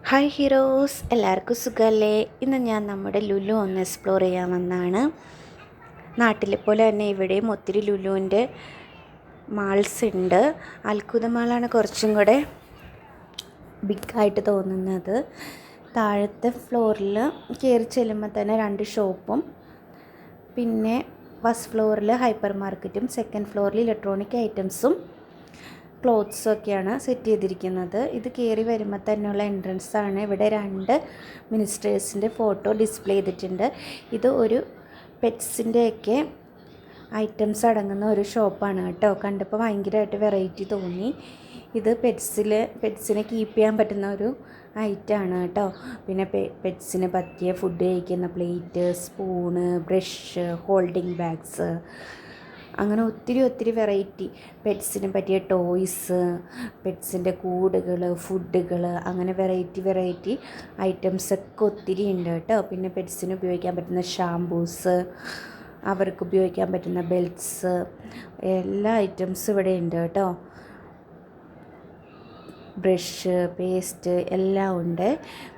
Hi heroes, എല്ലാവർക്കും സുഖമല്ലേ? ഇന്ന് ഞാൻ നമ്മുടെ ലുലു ഒന്ന് എക്സ്പ്ലോർ ചെയ്യാമെന്നാണ്. നാട്ടിലെ പോലെ തന്നെ ഇവിടെയും ഒത്തിരി ലുലുവിൻ്റെ മാൾസ് ഉണ്ട്. അൽക്കുദ മാളാണ് കുറച്ചും കൂടെ ബിഗായിട്ട് തോന്നുന്നത്. താഴത്തെ ഫ്ലോറിൽ കയറി ചെല്ലുമ്പോൾ തന്നെ 2 ഷോപ്പും, പിന്നെ ഫസ്റ്റ് ഫ്ലോറിൽ ഹൈപ്പർ മാർക്കറ്റും, സെക്കൻഡ് ഫ്ലോറിൽ ഇലക്ട്രോണിക് ഐറ്റംസും ക്ലോത്ത്സൊക്കെയാണ് സെറ്റ് ചെയ്തിരിക്കുന്നത്. ഇത് കയറി വരുമ്പോൾ തന്നെയുള്ള എൻട്രൻസ് ആണ്. ഇവിടെ 2 മിനിസ്റ്റേഴ്സിൻ്റെ ഫോട്ടോ ഡിസ്പ്ലേ ചെയ്തിട്ടുണ്ട്. ഇത് ഒരു പെറ്റ്സിൻ്റെയൊക്കെ ഐറ്റംസ് അടങ്ങുന്ന ഒരു ഷോപ്പാണ് കേട്ടോ. കണ്ടപ്പോൾ ഭയങ്കരമായിട്ട് വെറൈറ്റി തോന്നി. ഇത് പെറ്റ്സിനെ കീപ്പ് ചെയ്യാൻ പറ്റുന്ന ഒരു ഐറ്റമാണ് കേട്ടോ. പിന്നെ പെറ്റ്സിന് പറ്റിയ ഫുഡ് കഴിക്കുന്ന plate, spoon, brush, holding bags, അങ്ങനെ ഒത്തിരി വെറൈറ്റി പെറ്റ്സിന് പറ്റിയ ടോയ്സ്, പെറ്റ്സിൻ്റെ കൂടുകൾ, ഫുഡുകൾ, അങ്ങനെ വെറൈറ്റി ഐറ്റംസൊക്കെ ഒത്തിരി ഉണ്ട് കേട്ടോ. പിന്നെ പെറ്റ്സിന് ഉപയോഗിക്കാൻ പറ്റുന്ന ഷാംപൂസ്, അവർക്ക് ഉപയോഗിക്കാൻ പറ്റുന്ന ബെൽറ്റ്സ്, എല്ലാ ഐറ്റംസും ഇവിടെ ഉണ്ട് കേട്ടോ. ബ്രഷ്, പേസ്റ്റ് എല്ലാം ഉണ്ട്.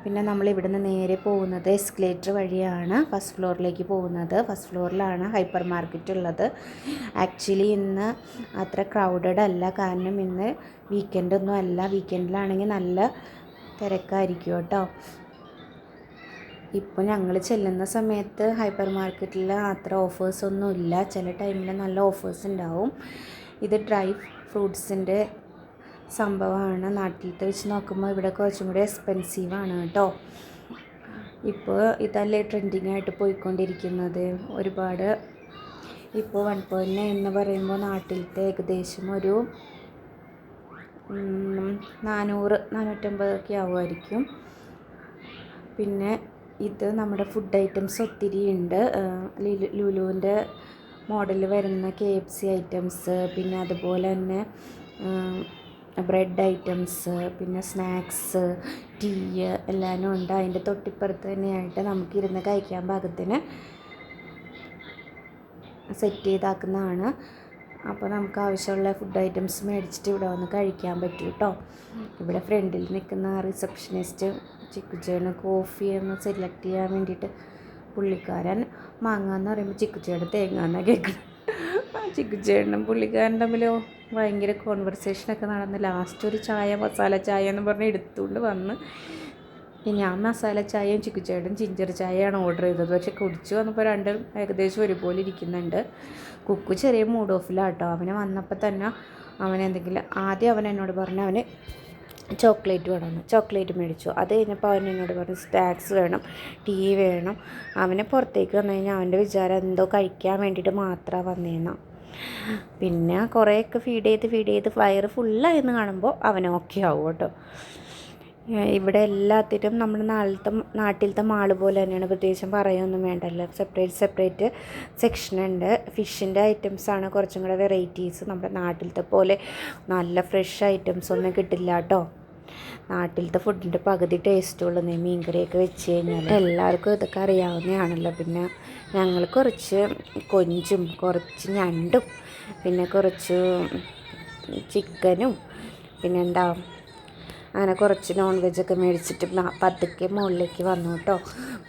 പിന്നെ നമ്മൾ ഇവിടുന്ന് നേരെ പോകുന്നത് എസ്കലേറ്റർ വഴിയാണ് ഫസ്റ്റ് ഫ്ലോറിലേക്ക് പോകുന്നത്. ഫസ്റ്റ് ഫ്ലോറിലാണ് ഹൈപ്പർ മാർക്കറ്റ് ഉള്ളത്. ആക്ച്വലി ഇന്ന് അത്ര ക്രൗഡഡ് അല്ല, കാരണം ഇന്ന് വീക്കെൻഡൊന്നും അല്ല. വീക്കെൻഡിലാണെങ്കിൽ നല്ല തിരക്കായിരിക്കും കേട്ടോ. ഇപ്പോൾ ഞങ്ങൾ ചെല്ലുന്ന സമയത്ത് ഹൈപ്പർ മാർക്കറ്റിൽ അത്ര ഓഫേഴ്സൊന്നും ഇല്ല. ചില ടൈമിൽ നല്ല ഓഫേഴ്സ് ഉണ്ടാവും. ഇത് ഡ്രൈ ഫ്രൂട്ട്സിൻ്റെ സംഭവമാണ്. നാട്ടിലത്തെ വെച്ച് നോക്കുമ്പോൾ ഇവിടെ കുറച്ചും കൂടി എക്സ്പെൻസീവാണ് കേട്ടോ. ഇപ്പോൾ ഇതല്ലേ ട്രെൻഡിങ് ആയിട്ട് പോയിക്കൊണ്ടിരിക്കുന്നത്. ഒരുപാട് ഇപ്പോൾ 1.9 എന്ന് പറയുമ്പോൾ നാട്ടിലത്തെ ഏകദേശം ഒരു 400-450 ആവുമായിരിക്കും. പിന്നെ ഇത് നമ്മുടെ ഫുഡ് ഐറ്റംസ് ഒത്തിരി ഉണ്ട്. ലുലുവിൻ്റെ മോഡൽ വരുന്ന KFC ഐറ്റംസ്, പിന്നെ അതുപോലെ തന്നെ ബ്രെഡ് ഐറ്റംസ്, പിന്നെ സ്നാക്സ്, ടീ എല്ലാനും ഉണ്ട്. അതിൻ്റെ തൊട്ടിപ്പുറത്ത് തന്നെയായിട്ട് നമുക്കിരുന്ന് കഴിക്കാൻ പാകത്തിന് സെറ്റ് ചെയ്താക്കുന്നതാണ്. അപ്പോൾ നമുക്ക് ആവശ്യമുള്ള ഫുഡ് ഐറ്റംസ് മേടിച്ചിട്ട് ഇവിടെ വന്ന് കഴിക്കാൻ പറ്റും കേട്ടോ. ഇവിടെ ഫ്രണ്ടിൽ നിൽക്കുന്ന റിസപ്ഷനിസ്റ്റ് ചിക്കുച്ചേണ് കോഫി ഒന്ന് സെലക്ട് ചെയ്യാൻ വേണ്ടിയിട്ട്, പുള്ളിക്കാരൻ മാങ്ങ എന്ന് പറയുമ്പോൾ ചിക്കുച്ചേണ് തേങ്ങ എന്നാണ് കേൾക്കുന്നത്. ചിക്കുച്ചേണ്ണും പുള്ളിക്കാരൻ തമ്മിലോ ഭയങ്കര കോൺവെർസേഷനൊക്കെ നടന്ന് ലാസ്റ്റ് ഒരു മസാല ചായ എന്ന് പറഞ്ഞ് എടുത്തുകൊണ്ട് വന്ന്, ഞാൻ മസാല ചായയും ചിക്കുച്ചേട്ടൻ ജിഞ്ചർ ചായയാണ് ഓർഡർ ചെയ്തത്. പക്ഷെ കുടിച്ച് വന്നപ്പോൾ രണ്ടും ഏകദേശം ഒരുപോലെ ഇരിക്കുന്നുണ്ട്. കുക്കു ചെറിയ മൂഡ് ഓഫിലാട്ടോ. അവന് വന്നപ്പോൾ തന്നെ ആദ്യം അവൻ എന്നോട് പറഞ്ഞു അവന് ചോക്ലേറ്റ് വേണമെന്ന്. ചോക്ലേറ്റ് മേടിച്ചു. അത് കഴിഞ്ഞപ്പോൾ അവൻ എന്നോട് പറഞ്ഞു സ്നാക്സ് വേണം, ടീ വേണം. അവനെ പുറത്തേക്ക് വന്നു കഴിഞ്ഞാൽ അവൻ്റെ വിചാരം എന്തോ കഴിക്കാൻ വേണ്ടിയിട്ട് മാത്രമാണ് വന്നേന്നാ. പിന്നെ കുറേയൊക്കെ ഫീഡ് ചെയ്ത് വയറ് ഫുള്ളായെന്ന് കാണുമ്പോൾ അവൻ ഓക്കെ ആവും കേട്ടോ. ഇവിടെ എല്ലാത്തിനും നമ്മുടെ നാട്ടിലത്തെ മാള് പോലെ തന്നെയാണ്. പ്രത്യേകിച്ചും പറയുകയൊന്നും വേണ്ടല്ലോ. സെപ്പറേറ്റ് സെക്ഷനുണ്ട്. ഫിഷിൻ്റെ ഐറ്റംസാണ് കുറച്ചും കൂടെ വെറൈറ്റീസ്. നമ്മുടെ നാട്ടിലത്തെ പോലെ നല്ല ഫ്രഷ് ഐറ്റംസ് ഒന്നും കിട്ടില്ല കേട്ടോ. നാട്ടിലത്തെ ഫുഡിൻ്റെ പകുതി ടേസ്റ്റുള്ളൂ. മീൻകറിയൊക്കെ വെച്ച് കഴിഞ്ഞാൽ എല്ലാവർക്കും ഇതൊക്കെ അറിയാവുന്നതാണല്ലോ. പിന്നെ ഞങ്ങൾ കുറച്ച് കൊഞ്ചും കുറച്ച് ഞണ്ടും പിന്നെ കുറച്ച് ചിക്കനും പിന്നെന്താ അങ്ങനെ കുറച്ച് നോൺ വെജൊക്കെ മേടിച്ചിട്ട് പതുക്കെ മുകളിലേക്ക് വന്നു കേട്ടോ.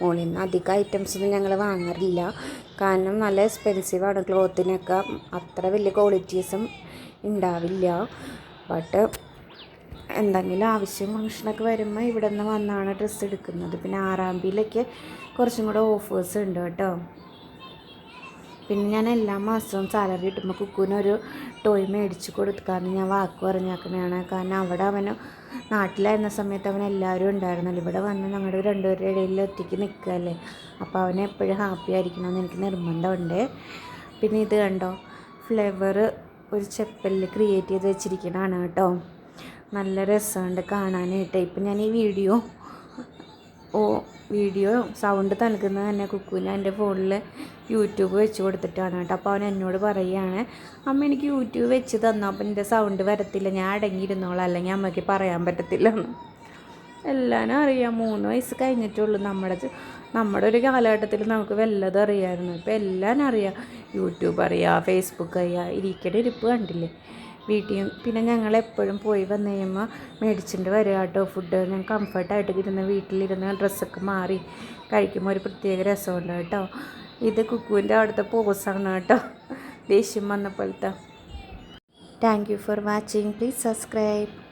മുകളിൽ നിന്ന് അധികം ഐറ്റംസൊന്നും ഞങ്ങൾ വാങ്ങാറില്ല, കാരണം നല്ല എക്സ്പെൻസീവാണ്. ക്ലോത്തിനൊക്കെ അത്ര വലിയ ക്വാളിറ്റീസും ഉണ്ടാവില്ല. ബട്ട് എന്തെങ്കിലും ആവശ്യം ഫംഗ്ഷനൊക്കെ വരുമ്പോൾ ഇവിടെ നിന്ന് വന്നാണ് ഡ്രസ്സ് എടുക്കുന്നത്. പിന്നെ ആറാമ്പിയിലൊക്കെ കുറച്ചും കൂടെ ഓഫേഴ്സ് ഉണ്ട് കേട്ടോ. പിന്നെ ഞാൻ എല്ലാ മാസവും സാലറി കിട്ടുമ്പോൾ കുക്കുവിനൊരു ടോയ് മേടിച്ച് കൊടുക്കാമെന്ന് ഞാൻ വാക്ക് പറഞ്ഞേക്കുന്നതാണ്. കാരണം അവിടെ അവന് നാട്ടിലായിരുന്ന സമയത്ത് അവൻ എല്ലാവരും ഉണ്ടായിരുന്നല്ലോ. ഇവിടെ വന്ന് ഞങ്ങളുടെ രണ്ടുപേരുടെ ഇടയിൽ ഒറ്റയ്ക്ക് നിൽക്കുകയല്ലേ. അപ്പോൾ അവനെ എപ്പോഴും ഹാപ്പി ആയിരിക്കണമെന്ന് എനിക്ക് നിർബന്ധമുണ്ട്. പിന്നെ ഇത് കണ്ടോ, ഫ്ലവർ ഒരു ചെപ്പലിൽ ക്രിയേറ്റ് ചെയ്ത് വെച്ചിരിക്കുന്നതാണ് കേട്ടോ. നല്ല രസമുണ്ട് കാണാനായിട്ട്. ഇപ്പം ഞാൻ ഈ വീഡിയോ സൗണ്ട് നൽകുന്നത് തന്നെ കുക്കുവിന് എൻ്റെ ഫോണിൽ യൂട്യൂബ് വെച്ച് കൊടുത്തിട്ടാണ് കേട്ടോ. അപ്പോൾ അവൻ എന്നോട് പറയുകയാണ്, അമ്മ എനിക്ക് യൂട്യൂബ് വെച്ച് തന്നു, അപ്പം എൻ്റെ സൗണ്ട് വരത്തില്ല, ഞാൻ അടങ്ങിയിരുന്നോളാം, അല്ലെങ്കിൽ അമ്മയ്ക്ക് പറയാൻ പറ്റത്തില്ല. എല്ലാവരും അറിയാം. 3 വയസ്സ് കഴിഞ്ഞിട്ടുള്ളൂ. നമ്മുടെ ഒരു കാലഘട്ടത്തിൽ നമുക്ക് വല്ലതും അറിയാമായിരുന്നു. ഇപ്പോൾ എല്ലാം അറിയാം. യൂട്യൂബ് അറിയാം, ഫേസ്ബുക്ക് അറിയാം. ഇരിക്കടെ ഇരിപ്പ് കണ്ടില്ലേ. വീട്ടിൽ പിന്നെ ഞങ്ങൾ എപ്പോഴും പോയി വന്നു കഴിയുമ്പോൾ മേടിച്ചിട്ട് വരിക കേട്ടോ ഫുഡ്. ഞാൻ കംഫർട്ടായിട്ട് ഇരുന്ന് വീട്ടിലിരുന്ന് ഡ്രസ്സൊക്കെ മാറി കഴിക്കുമ്പോൾ ഒരു പ്രത്യേക രസമുണ്ട് കേട്ടോ. ഇത് കുക്കുവിൻ്റെ അവിടുത്തെ പോസാണ് കേട്ടോ, ദേഷ്യം വന്നപ്പോഴത്തെ. Thank you for watching. Please subscribe.